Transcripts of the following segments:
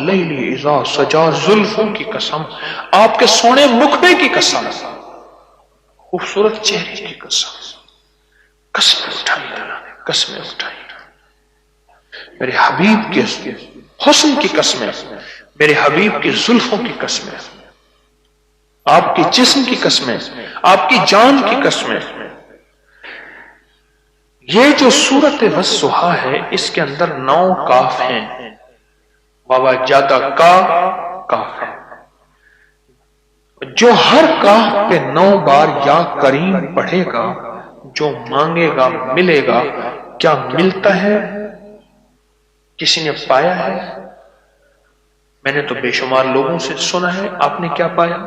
واللیل اذا سجا، زلفوں کی قسم، آپ کے سونے مکھبے کی قسم، خوبصورت چہرے کی قسم، قسمیں اٹھائی اللہ نے، قسمیں اٹھائی میرے حبیب کے حسن کی قسمیں، میرے حبیب کی زلفوں کی قسمیں، آپ کی جسم کی قسمیں، آپ کی جان کی قسمیں۔ یہ جو سورت والضحیٰ ہے اس کے اندر 9 کاف ہیں، ووجدہ کاف ہے، جو ہر کاف پہ 9 بار یا کریم پڑھے گا، جو مانگے گا ملے گا۔ کیا ملتا ہے؟ کسی نے پایا ہے؟ میں نے تو بے شمار لوگوں سے سنا ہے، آپ نے کیا پایا؟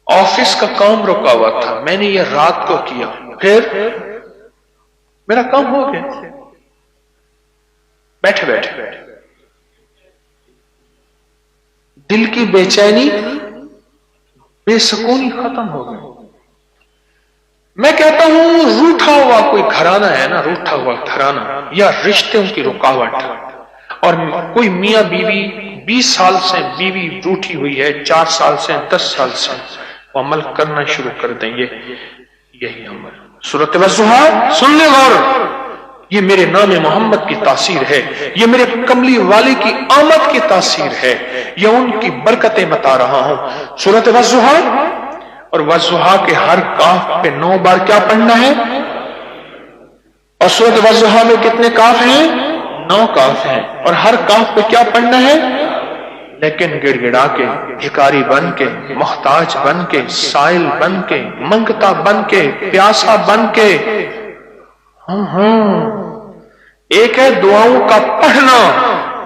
آفس کا کام رکا ہوا تھا، میں نے یہ رات کو کیا، پھر میرا کام ہو گیا، بیٹھے بیٹھے دل کی بے چینی، بے سکونی ختم ہو گئی۔ میں کہتا ہوں روٹھا ہوا کوئی گھرانہ ہے نا، روٹھا ہوا گھرانہ یا رشتوں کی رکاوٹ، اور کوئی میاں بیوی 20 سال سے بیوی روٹھی ہوئی ہے، 4 سال سے 10 سال سے، وہ عمل کرنا شروع کر دیں گے، یہی عمل سورۃ والضحیٰ سن لے غور، یہ میرے نام محمد کی تاثیر ہے، یہ میرے کملی والے کی آمد کی تاثیر ہے، یہ ان کی برکتیں بتا رہا ہوں۔ سورۃ والضحیٰ، اور والضحیٰ کے ہر کاف پہ 9 بار کیا پڑھنا ہے؟ اور سورۃ والضحیٰ میں کتنے کاف ہیں؟ 9 کاف ہیں، اور ہر کاف پہ کیا پڑھنا ہے؟ لیکن گڑ گڑا کے، بھکاری بن کے، محتاج بن کے، سائل بن کے، منگتا بن کے، پیاسا بن کے۔ ایک ہے دعاؤں کا پڑھنا،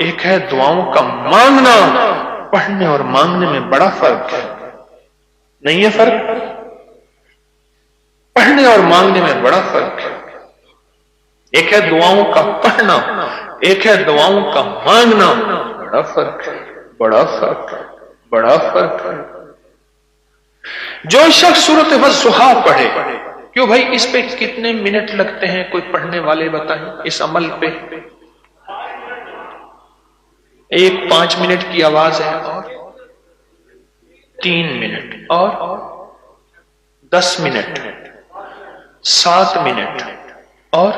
ایک ہے دعاؤں کا مانگنا۔ پڑھنے اور مانگنے میں بڑا فرق ہے، نہیں ہے فرق؟ پڑھنے اور مانگنے میں بڑا فرق ہے۔ ایک ہے دعاؤں کا پڑھنا، ایک ہے دعاؤں کا مانگنا، بڑا فرق ہے، بڑا فرق ہے، بڑا فرق ہے۔ جو شخص سورۃ والضحیٰ پڑھے، کیوں بھائی اس پہ کتنے منٹ لگتے ہیں؟ کوئی پڑھنے والے بتائیں اس عمل پہ؟ 5 منٹ کی آواز ہے، اور 3 منٹ، اور 10 منٹ، 7 منٹ، اور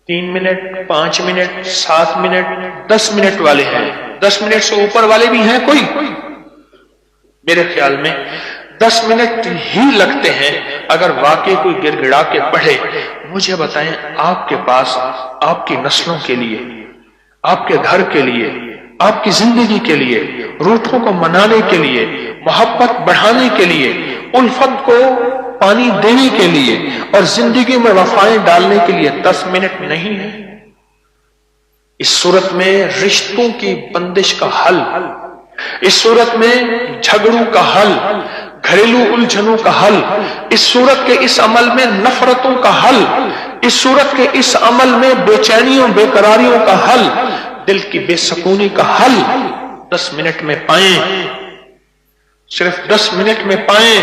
3 منٹ، 5 منٹ، 7 منٹ، 10 منٹ والے ہیں۔ 10 منٹ سے اوپر والے بھی ہیں کوئی؟ میرے خیال میں 10 منٹ ہی لگتے ہیں اگر واقعی کوئی گڑ گڑا کے پڑھے۔ مجھے بتائیں، آپ کے پاس آپ کی نسلوں کے لیے، آپ کے گھر کے لیے، آپ کی زندگی کے لیے، روٹھوں کو منانے کے لیے، محبت بڑھانے کے لیے، الفت کو پانی دینے کے لیے اور زندگی میں وفائیں ڈالنے کے لیے 10 منٹ نہیں ہے؟ اس صورت میں رشتوں کی بندش کا حل، اس صورت میں جھگڑوں کا حل، گھریلو الجھنوں کا حل، اس صورت کے اس عمل میں نفرتوں کا حل، اس صورت کے اس عمل میں بے چینیوں، بے قراریوں کا حل، دل کی بے سکونی کا حل 10 منٹ میں پائیں، صرف 10 منٹ میں پائیں۔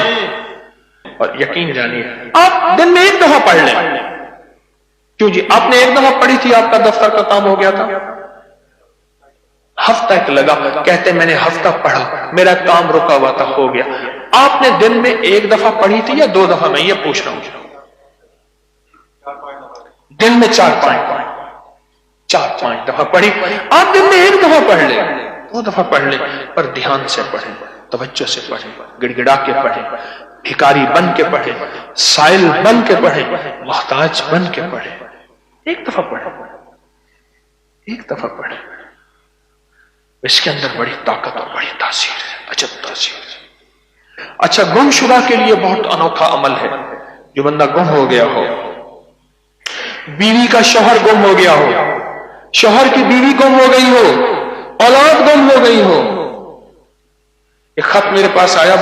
اور یقین جانیے، آپ دن میں 1 دفعہ پڑھ لیں۔ کیوں جی؟ آپ نے 1 دفعہ پڑھی تھی، آپ کا دفتر کا کام ہو گیا تھا، ہفتہ ایک لگا، کہتے میں نے ہفتہ پڑھا، میرا کام رکا ہوا تھا، ہو گیا۔ آپ نے دن میں 1 دفعہ پڑھی تھی یا 2 دفعہ؟ میں یہ پوچھ رہا ہوں۔ دن میں 4-5 دفعہ پڑھی۔ آپ دن میں 1 دفعہ پڑھ لیں، 2 دفعہ پڑھ لیں، پر دھیان سے پڑھیں، توجہ سے پڑھیں، گڑ گڑا کے پڑھیں، بھکاری بن کے پڑھیں، سائل بن کے پڑھیں، محتاج بن کے پڑھیں۔ 1 دفعہ پڑھیں، 1 دفعہ پڑھیں۔ اس کے اندر بڑی طاقت اور بڑی تاثیر ہے، عجب تاثیر ہے۔ اچھا، گم شدہ کے لیے بہت انوکھا عمل ہے۔ جو بندہ گم ہو گیا ہو، بیوی کا شوہر گم ہو گیا ہو، شوہر کی بیوی گم ہو گئی ہو، اولاد گم ہو گئی ہو۔ ایک خط میرے پاس آیا